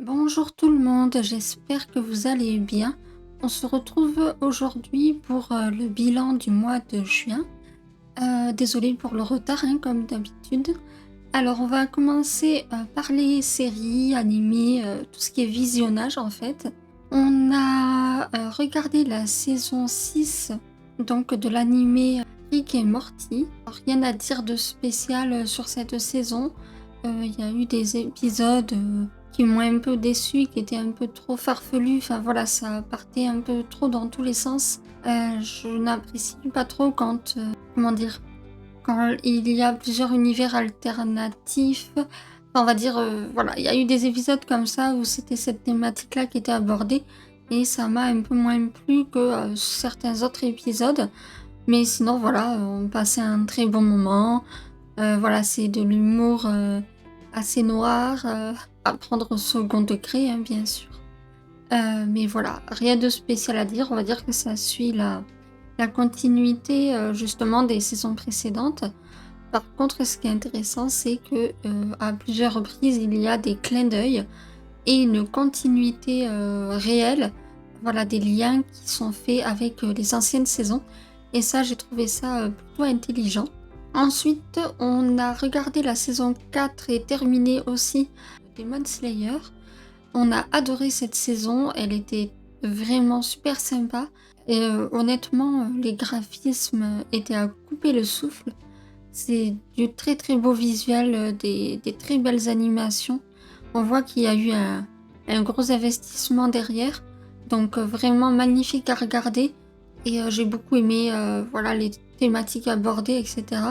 Bonjour tout le monde, j'espère que vous allez bien. On se retrouve aujourd'hui pour le bilan du mois de juin. Désolée pour le retard, hein, comme d'habitude. Alors, on va commencer par les séries, animés, tout ce qui est visionnage en fait. On a regardé la saison 6 donc de l'animé Rick et Morty. Rien à dire de spécial sur cette saison. Il y a eu des épisodes qui m'ont un peu déçue, qui étaient un peu trop farfelus. Enfin voilà, ça partait un peu trop dans tous les sens. Je n'apprécie pas trop quand, comment dire, quand il y a plusieurs univers alternatifs. Enfin, on va dire, voilà, il y a eu des épisodes comme ça où c'était cette thématique-là qui était abordée et ça m'a un peu moins plu que certains autres épisodes. Mais sinon, voilà, on passait un très bon moment. Voilà, c'est de l'humour assez noir, à prendre au second degré, hein, bien sûr. Mais voilà, rien de spécial à dire. On va dire que ça suit la continuité justement des saisons précédentes. Par contre, ce qui est intéressant, c'est que à plusieurs reprises, il y a des clins d'œil et une continuité réelle. Voilà, des liens qui sont faits avec les anciennes saisons. Et ça, j'ai trouvé ça plutôt intelligent. Ensuite, on a regardé la saison 4 et terminé aussi Demon Slayer. On a adoré cette saison, elle était vraiment super sympa. Et honnêtement, les graphismes étaient à couper le souffle. C'est du très très beau visuel, des très belles animations. On voit qu'il y a eu un gros investissement derrière. Donc vraiment magnifique à regarder. Et j'ai beaucoup aimé voilà, les thématiques abordées, etc.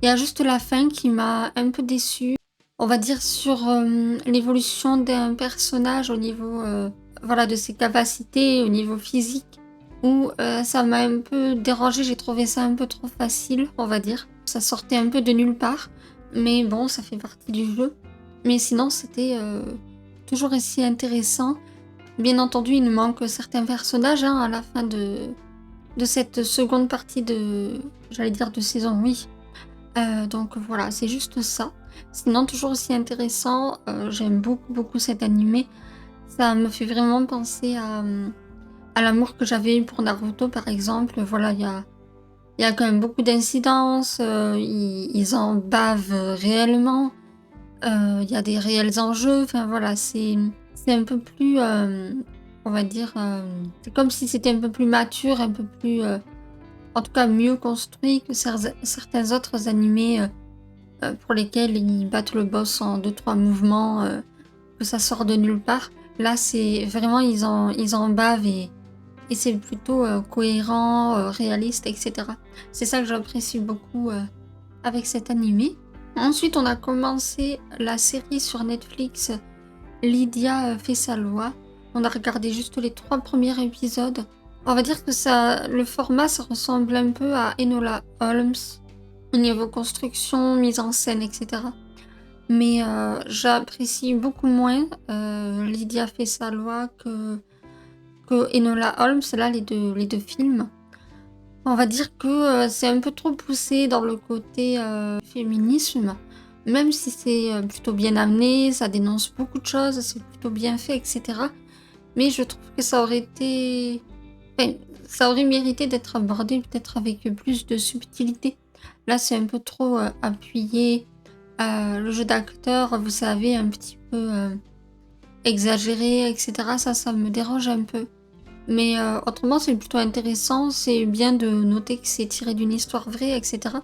Il y a juste la fin qui m'a un peu déçue. On va dire sur l'évolution d'un personnage au niveau voilà, de ses capacités, au niveau physique, où ça m'a un peu dérangée. J'ai trouvé ça un peu trop facile, on va dire. Ça sortait un peu de nulle part, mais bon, ça fait partie du jeu. Mais sinon, c'était toujours aussi intéressant. Bien entendu, il nous manque certains personnages hein, à la fin de cette seconde partie de, j'allais dire de saison, oui. Donc voilà, c'est juste ça. Sinon, toujours aussi intéressant, j'aime beaucoup, beaucoup cet animé. Ça me fait vraiment penser à l'amour que j'avais eu pour Naruto, par exemple. Voilà, il y a quand même beaucoup d'incidences, ils en bavent réellement, il y a des réels enjeux. Enfin voilà, c'est un peu plus, on va dire, c'est comme si c'était un peu plus mature, un peu plus, en tout cas mieux construit que certains autres animés pour lesquels ils battent le boss en deux trois mouvements, que ça sort de nulle part. Là, c'est vraiment, ils en bavent et c'est plutôt cohérent, réaliste, etc. C'est ça que j'apprécie beaucoup avec cet animé. Ensuite, on a commencé la série sur Netflix Lydia fait sa loi. On a regardé juste les 3 premiers épisodes. On va dire que ça, le format, ça ressemble un peu à Enola Holmes, au niveau construction, mise en scène, etc. Mais j'apprécie beaucoup moins Lydia fait sa loi que Enola Holmes, là, les deux films. On va dire que c'est un peu trop poussé dans le côté féminisme, même si c'est plutôt bien amené, ça dénonce beaucoup de choses, c'est plutôt bien fait, etc. Mais je trouve que ça aurait été... Enfin, ça aurait mérité d'être abordé peut-être avec plus de subtilité. Là, c'est un peu trop appuyé. Le jeu d'acteur, vous savez, un petit peu exagéré, etc. Ça me dérange un peu. Mais autrement, c'est plutôt intéressant. C'est bien de noter que c'est tiré d'une histoire vraie, etc.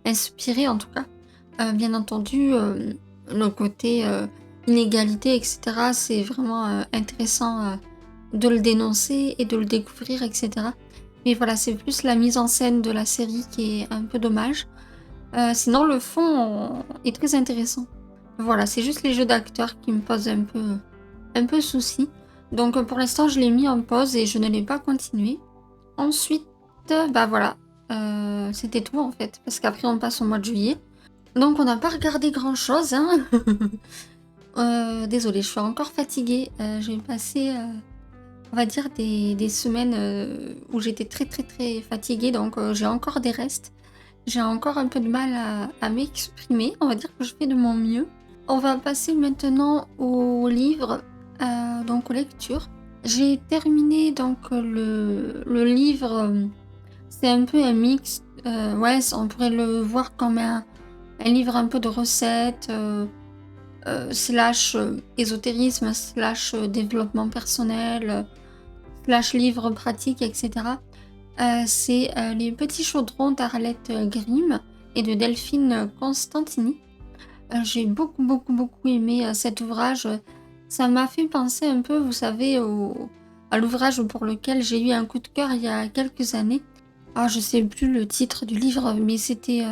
Inspiré en tout cas. Bien entendu, le côté inégalité, etc. C'est vraiment intéressant de le dénoncer et de le découvrir, etc. Mais voilà, c'est plus la mise en scène de la série qui est un peu dommage. Sinon, le fond est très intéressant. Voilà, c'est juste les jeux d'acteurs qui me posent un peu souci. Donc pour l'instant, je l'ai mis en pause et je ne l'ai pas continué. Ensuite, bah voilà, c'était tout en fait, parce qu'après on passe au mois de juillet. Donc on n'a pas regardé grand-chose, hein. Désolée, je suis encore fatiguée. J'ai passé, on va dire, des semaines où j'étais très très très fatiguée, donc j'ai encore des restes. J'ai encore un peu de mal à m'exprimer, on va dire que je fais de mon mieux. On va passer maintenant au livre. donc aux lectures. J'ai terminé donc le livre, c'est un peu un mix, ouais, on pourrait le voir comme un livre un peu de recettes, slash ésotérisme, slash développement personnel, slash livre pratique, etc. C'est Les Petits Chaudrons d'Arlette Grimm et de Delphine Constantini. J'ai beaucoup, beaucoup, beaucoup aimé cet ouvrage. Ça m'a fait penser un peu, vous savez, à l'ouvrage pour lequel j'ai eu un coup de cœur il y a quelques années. Alors, je sais plus le titre du livre, mais c'était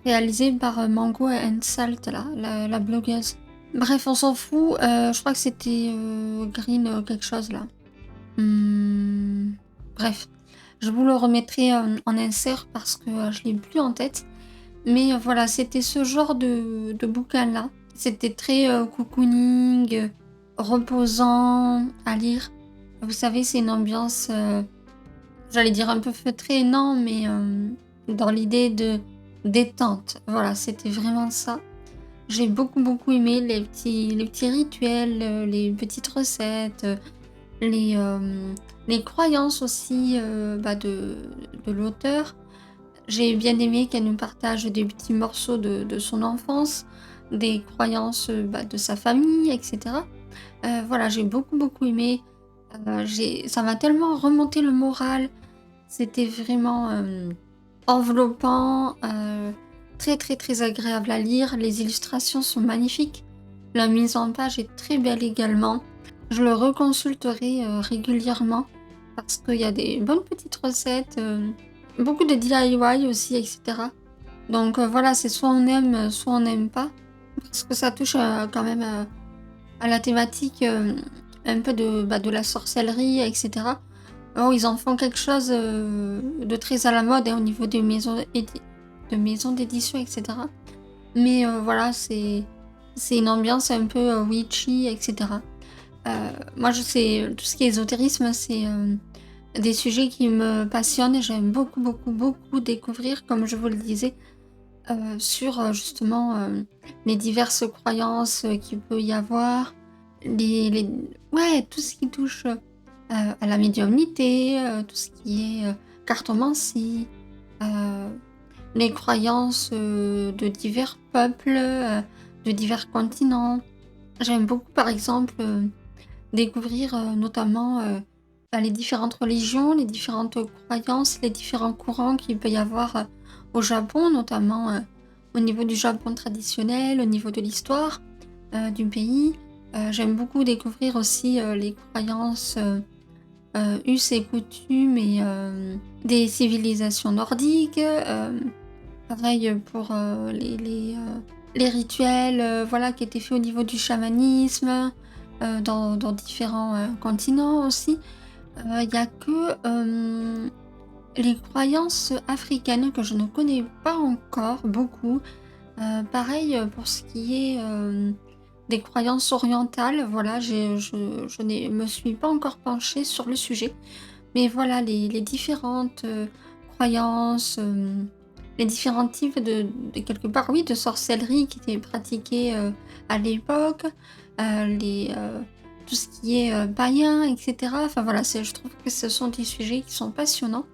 réalisé par Mango and Salt, là, la blogueuse. Bref, on s'en fout. Je crois que c'était Green quelque chose, là. Bref, je vous le remettrai en insert parce que je l'ai plus en tête. Mais voilà, c'était ce genre de bouquin-là. C'était très cocooning, reposant à lire. Vous savez, c'est une ambiance, j'allais dire un peu feutrée, non, mais dans l'idée de détente. Voilà, c'était vraiment ça. J'ai beaucoup, beaucoup aimé les petits rituels, les petites recettes, les, les croyances aussi de l'auteur. J'ai bien aimé qu'elle nous partage des petits morceaux de son enfance, des croyances de sa famille, etc. Voilà, j'ai beaucoup, beaucoup aimé. Ça m'a tellement remonté le moral. C'était vraiment enveloppant, très, très, très agréable à lire. Les illustrations sont magnifiques. La mise en page est très belle également. Je le reconsulterai régulièrement parce qu'il y a des bonnes petites recettes, beaucoup de DIY aussi, etc. Donc voilà, c'est soit on n'aime pas, parce que ça touche quand même à la thématique un peu de la sorcellerie, etc. Oh, ils en font quelque chose de très à la mode au niveau des maisons d'édition, etc. Mais voilà, c'est une ambiance un peu witchy, etc. Moi, je sais, tout ce qui est ésotérisme, c'est des sujets qui me passionnent et j'aime beaucoup, beaucoup, beaucoup découvrir, comme je vous le disais, sur justement les diverses croyances qu'il peut y avoir, les... ouais, tout ce qui touche à la médiumnité, tout ce qui est cartomancie, euh, les croyances de divers peuples, de divers continents. J'aime beaucoup, par exemple, découvrir notamment les différentes religions, les différentes croyances, les différents courants qu'il peut y avoir au Japon, notamment au niveau du Japon traditionnel, au niveau de l'histoire du pays. J'aime beaucoup découvrir aussi les croyances, us et coutumes et des civilisations nordiques. Pareil pour les rituels voilà, qui étaient faits au niveau du chamanisme, dans différents continents aussi. Il n'y a que les croyances africaines que je ne connais pas encore beaucoup. Pareil pour ce qui est des croyances orientales, voilà, je me suis pas encore penchée sur le sujet. Mais voilà, les différentes croyances, les différents types quelque part, oui, de sorcellerie qui étaient pratiquées à l'époque, tout ce qui est païen, etc. Enfin voilà, je trouve que ce sont des sujets qui sont passionnants.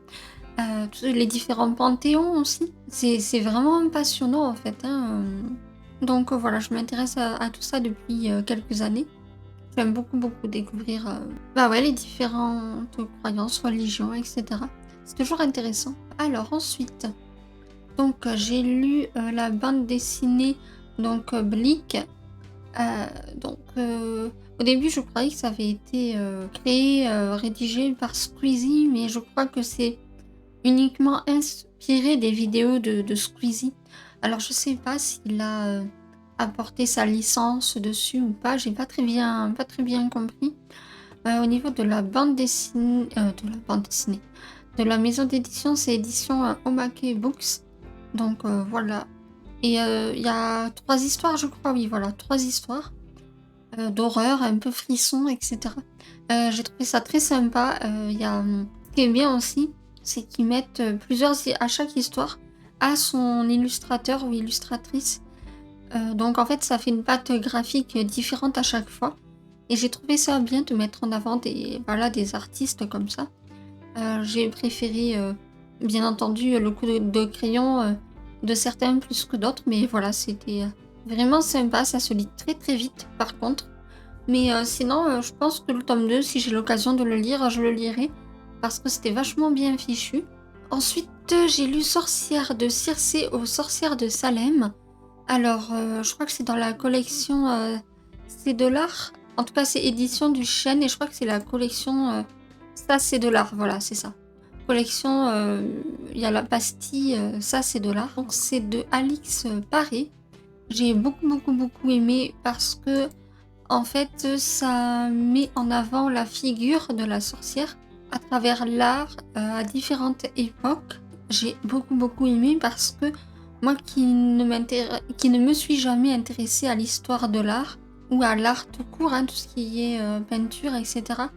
Tous les différents panthéons aussi, c'est vraiment passionnant en fait, hein. Donc voilà, je m'intéresse à tout ça depuis quelques années. J'aime beaucoup, beaucoup découvrir ouais, les différentes croyances, religions, etc. C'est toujours intéressant. Alors ensuite, donc j'ai lu la bande dessinée donc Bleak. Donc au début je croyais que ça avait été créé, rédigé par Squeezie, mais je crois que c'est uniquement inspiré des vidéos de Squeezie. Alors je sais pas s'il a apporté sa licence dessus ou pas, j'ai pas très bien compris. Au niveau de la bande dessinée, de la maison d'édition, c'est édition Omake Books. Donc voilà. Et il y a 3 histoires, je crois, oui, voilà, 3 histoires d'horreur, un peu frisson, etc. J'ai trouvé ça très sympa. Ce qui est bien aussi, c'est qu'ils mettent à chaque histoire, à son illustrateur ou illustratrice. Donc en fait, ça fait une patte graphique différente à chaque fois. et j'ai trouvé ça bien de mettre en avant des artistes comme ça. J'ai préféré, bien entendu, le coup de crayon, de certains plus que d'autres, mais voilà, c'était, vraiment sympa. Ça se lit très, très vite par contre. Mais sinon, je pense que le tome 2, si j'ai l'occasion de le lire, je le lirai parce que c'était vachement bien fichu. Ensuite, j'ai lu Sorcière de Circé aux sorcières de Salem. Alors, je crois que c'est dans la collection, C'est de l'art. En tout cas, c'est édition du Chêne et je crois que c'est la collection, Ça c'est de l'art, voilà, c'est ça. Collection, il y a la pastille, Ça c'est de l'art. Donc c'est de Alix Paré. J'ai beaucoup, beaucoup, beaucoup aimé parce que en fait, ça met en avant la figure de la sorcière à travers l'art, à différentes époques. J'ai beaucoup, beaucoup aimé parce que moi qui ne me suis jamais intéressée à l'histoire de l'art ou à l'art tout court, hein, tout ce qui est, peinture et cetera,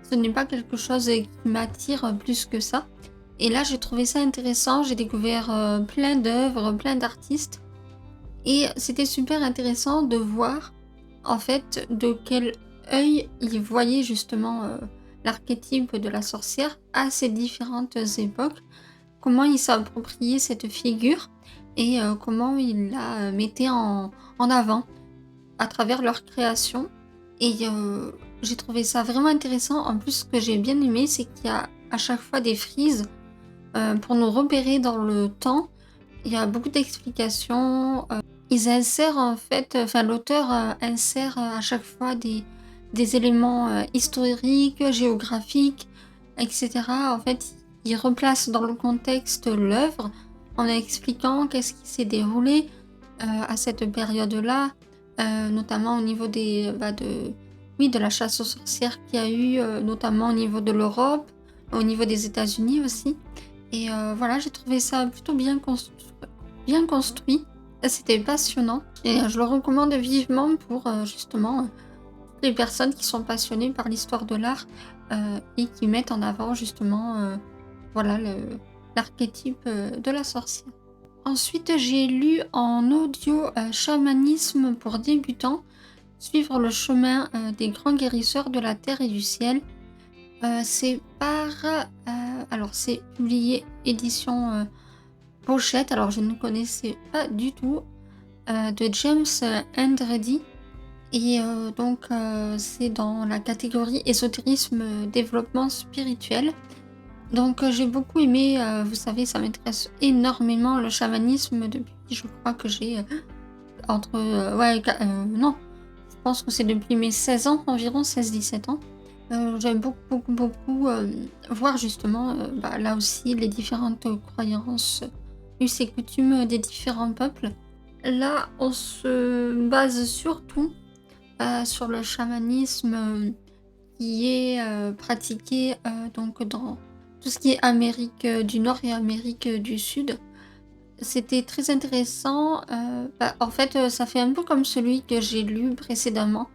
ce n'est pas quelque chose, qui m'attire plus que ça et là, j'ai trouvé ça intéressant. J'ai découvert, plein d'œuvres, plein d'artistes et c'était super intéressant de voir, en fait, de quel œil ils voyaient justement, l'archétype de la sorcière à ces différentes époques. Comment ils s'appropriaient cette figure et comment ils la, mettaient en avant à travers leur création et j'ai trouvé ça vraiment intéressant. En plus, ce que j'ai bien aimé, c'est qu'il y a à chaque fois des frises, pour nous repérer dans le temps. Il y a beaucoup d'explications, ils insèrent en fait, enfin l'auteur, insère, à chaque fois des éléments, historiques, géographiques et cetera. En fait, il replace dans le contexte l'œuvre en expliquant qu'est-ce qui s'est déroulé, à cette période-là, notamment au niveau de la chasse aux sorcières qu'il y a eu, notamment au niveau de l'Europe, au niveau des États-Unis aussi et voilà, j'ai trouvé ça plutôt bien construit. C'était passionnant et je le recommande vivement pour, justement, les personnes qui sont passionnées par l'histoire de l'art, et qui mettent en avant justement, voilà l'archétype, de la sorcière. Ensuite, j'ai lu en audio, Chamanisme pour débutants, suivre le chemin, des grands guérisseurs de la terre et du ciel. C'est par, alors c'est publié édition, Pochette, alors je ne connaissais pas du tout, de James Hendredy et donc c'est dans la catégorie ésotérisme, développement spirituel. Donc j'ai beaucoup aimé, vous savez, ça m'intéresse énormément le chamanisme depuis je crois que j'ai, entre, ouais, non, je pense que c'est depuis mes 16 ans environ, 16-17 ans. J'aime beaucoup, beaucoup, beaucoup, voir justement, là aussi les différentes croyances, us et coutumes des différents peuples. Là, on se base surtout, sur le chamanisme, qui est, pratiqué, donc dans tout ce qui est Amérique, du Nord et Amérique, du Sud. C'était très intéressant, en fait, ça fait un peu comme celui que j'ai lu précédemment.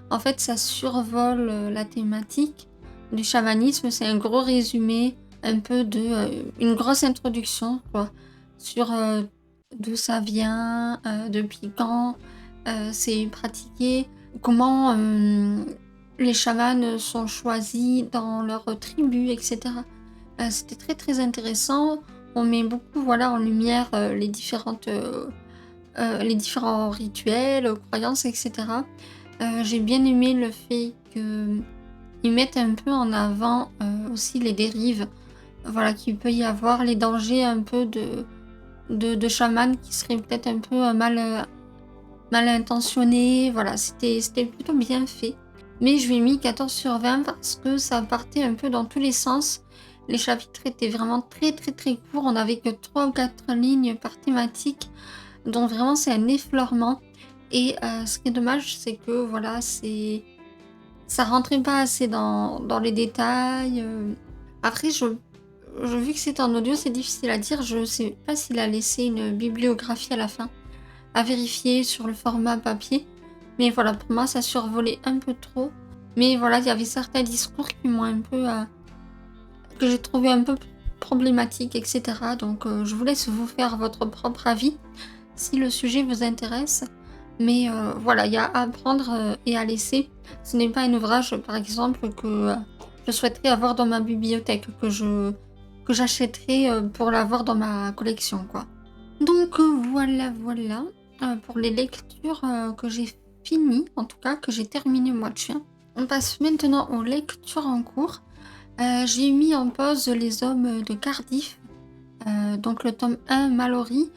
En fait, ça survole, la thématique du chamanisme. C'est un gros résumé, un peu une grosse introduction quoi, sur, d'où ça vient, depuis quand, c'est pratiqué, comment, les chamans sont choisis dans leur tribu et cetera. C'était très, très intéressant. On met beaucoup, voilà, en lumière, les différents rituels, croyances et cetera. J'ai bien aimé le fait qu'ils mettent un peu en avant, aussi les dérives, voilà, qu'il peut y avoir, les dangers un peu de chamans qui seraient peut-être un peu, mal intentionnés. Voilà, c'était plutôt bien fait. Mais je lui ai mis 14/20 parce que ça partait un peu dans tous les sens. Les chapitres étaient vraiment très, très, très courts. On n'avait que 3 ou 4 lignes par thématique, donc vraiment c'est un effleurement et ce qui est dommage, c'est que voilà, ça rentrait pas assez dans les détails, Après vu que c'est en audio, c'est difficile à dire. Je sais pas s'il a laissé une bibliographie à la fin, à vérifier sur le format papier. Mais voilà, pour moi, ça survolait un peu trop. Mais voilà, il y avait certains discours qui m'ont un peu, que j'ai trouvé un peu problématiques et cetera. Donc je vous laisse vous faire votre propre avis si le sujet vous intéresse. Mais voilà, il y a à prendre, et à laisser. Ce n'est pas un ouvrage, par exemple, que, je souhaiterais avoir dans ma bibliothèque, que j'achèterais, pour l'avoir dans ma collection, quoi. Donc voilà, voilà, pour les lectures, que j'ai finies, en tout cas, que j'ai terminées au mois de juin. On passe maintenant aux lectures en cours. J'ai mis en pause Les Hommes de Cardiff, donc le tome 1 Mallory,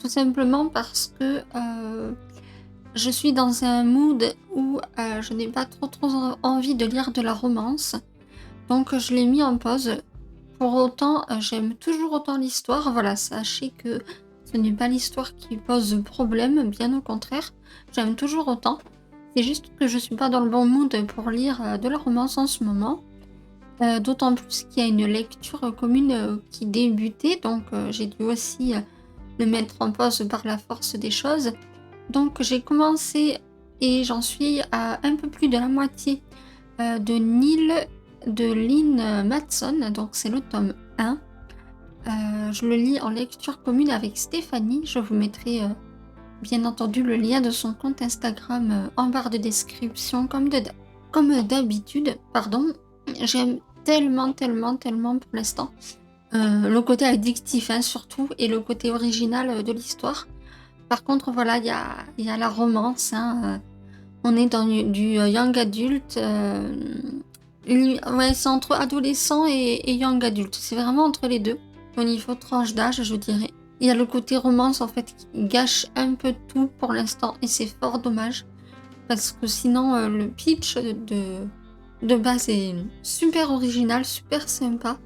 tout simplement parce que, je suis dans un mood où, je n'ai pas trop envie de lire de la romance, donc je l'ai mis en pause. Pour autant, j'aime toujours autant l'histoire. Voilà, sachez que ce n'est pas l'histoire qui pose problème, bien au contraire, j'aime toujours autant. C'est juste que je suis pas dans le bon mood pour lire, de la romance en ce moment, d'autant plus qu'il y a une lecture, commune, qui débutait, donc j'ai dû aussi, le mettre en pause par la force des choses. Donc j'ai commencé et j'en suis à un peu plus de la moitié, de Nil de Lynn Matson, donc c'est le tome 1. Je le lis en lecture commune avec Stéphanie. Je vous mettrai, bien entendu le lien de son compte Instagram, en barre de description comme d'habitude, pardon. J'aime tellement, tellement, tellement pour l'instant. Le côté addictif, hein, surtout, et le côté original, de l'histoire. Par contre, voilà, il y a la romance, hein, on est dans du young adulte, ouais, c'est entre adolescent et young adulte. C'est vraiment entre les 2 au niveau tranche d'âge, je dirais. Il y a le côté romance, en fait, qui gâche un peu tout pour l'instant et c'est fort dommage parce que sinon, le pitch de base est super original, super sympa.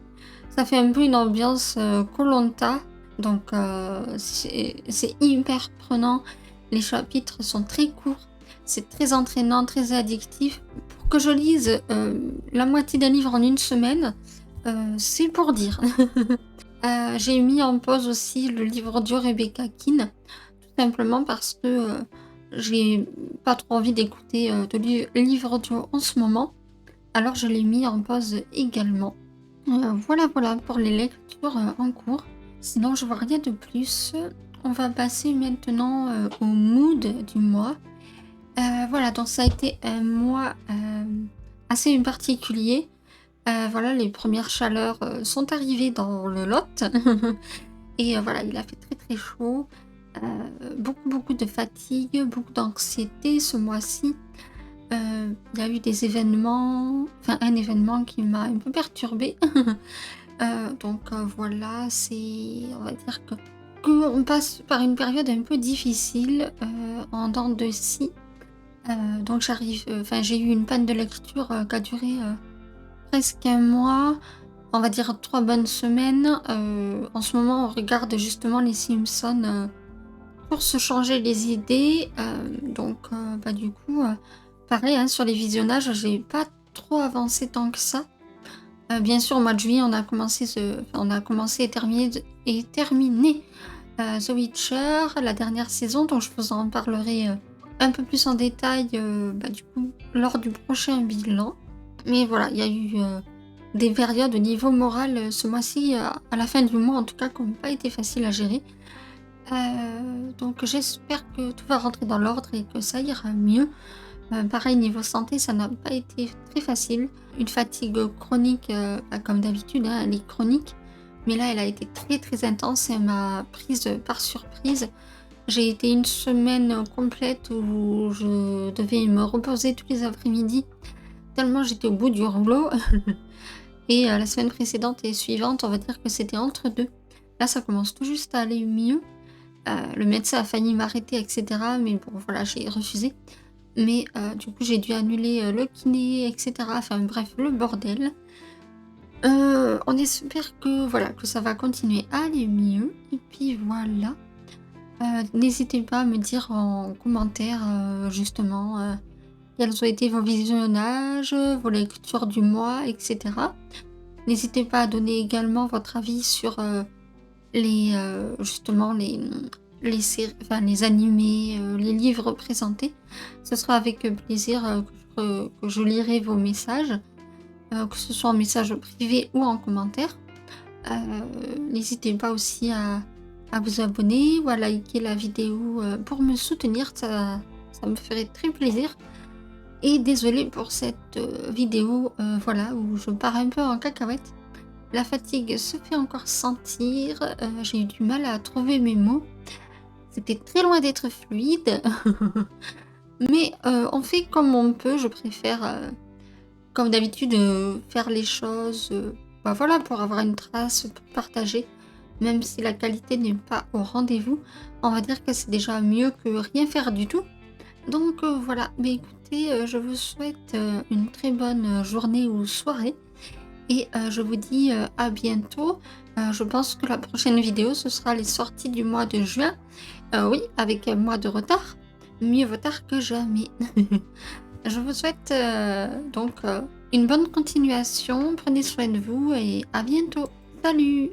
Ça fait un peu une ambiance, koh, donc c'est hyper prenant. Les chapitres sont très courts, c'est très entraînant, très addictif. Pour que je lise, la moitié d'un livre en une semaine, c'est pour dire. J'ai mis en pause aussi le livre de Rebecca Keane, tout simplement parce que, j'ai pas trop envie d'écouter, de livres audio en ce moment, alors je l'ai mis en pause également. Voilà, voilà pour les lectures, en cours. Sinon, je vois rien de plus. On va passer maintenant, au mood du mois. Voilà, donc ça a été un mois, assez particulier. Voilà, les premières chaleurs, sont arrivées dans le Lot et voilà, il a fait très, très chaud. Beaucoup, beaucoup de fatigue, beaucoup d'anxiété ce mois-ci. Il y a eu des événements, enfin un événement qui m'a un peu perturbée. Donc voilà, on va dire qu'on passe par une période un peu difficile, en dents de scie. Donc enfin j'ai eu une panne de lecture, qui a duré, presque un mois, on va dire 3 bonnes semaines. En ce moment, on regarde justement les Simpsons, pour se changer les idées. Donc bah, du coup, pareil, hein, sur les visionnages, j'ai pas trop avancé tant que ça. Bien sûr, au mois de juillet, on a commencé et terminé, The Witcher, la dernière saison, donc je vous en parlerai, un peu plus en détail, bah, du coup, lors du prochain bilan. Mais voilà, il y a eu, des périodes au niveau moral, ce mois-ci, à la fin du mois en tout cas, qui n'ont pas été faciles à gérer. Donc j'espère que tout va rentrer dans l'ordre et que ça ira mieux. Pareil niveau santé, ça n'a pas été très facile. Une fatigue chronique, bah, comme d'habitude, hein, elle est chronique, mais là elle a été très, très intense et elle m'a prise, par surprise. J'ai été une semaine complète où je devais me reposer tous les après-midi, tellement j'étais au bout du rouleau. Et la semaine précédente et suivante, on va dire que c'était entre 2. Là, ça commence tout juste à aller mieux. Le médecin a failli m'arrêter et cetera, mais bon voilà, j'ai refusé. Mais du coup, j'ai dû annuler, le kiné et cetera, enfin bref, le bordel. On espère que voilà, que ça va continuer à aller mieux et puis voilà. N'hésitez pas à me dire en commentaire, justement, quels ont été vos visionnages, vos lectures du mois et cetera. N'hésitez pas à donner également votre avis sur, justement les séries, enfin les animés, les livres présentés. Ce sera avec, plaisir, que je lirai vos messages, que ce soit en message privé ou en commentaire. N'hésitez pas aussi à vous abonner ou à liker la vidéo, pour me soutenir. ça me ferait très plaisir. Et désolée pour cette vidéo, voilà, où je pars un peu en cacahuète. La fatigue se fait encore sentir, j'ai eu du mal à trouver mes mots. C'était très loin d'être fluide, mais on fait comme on peut. Je préfère, comme d'habitude, faire les choses, bah, voilà, pour avoir une trace, pour partager. Même si la qualité n'est pas au rendez-vous, on va dire que c'est déjà mieux que rien faire du tout. Donc voilà, mais écoutez, je vous souhaite, une très bonne, journée ou soirée et je vous dis, à bientôt. Je pense que la prochaine vidéo, ce sera les sorties du mois de juin. Oui, avec un mois de retard. Mieux vaut tard que jamais. Je vous souhaite, donc, une bonne continuation. Prenez soin de vous et à bientôt. Salut!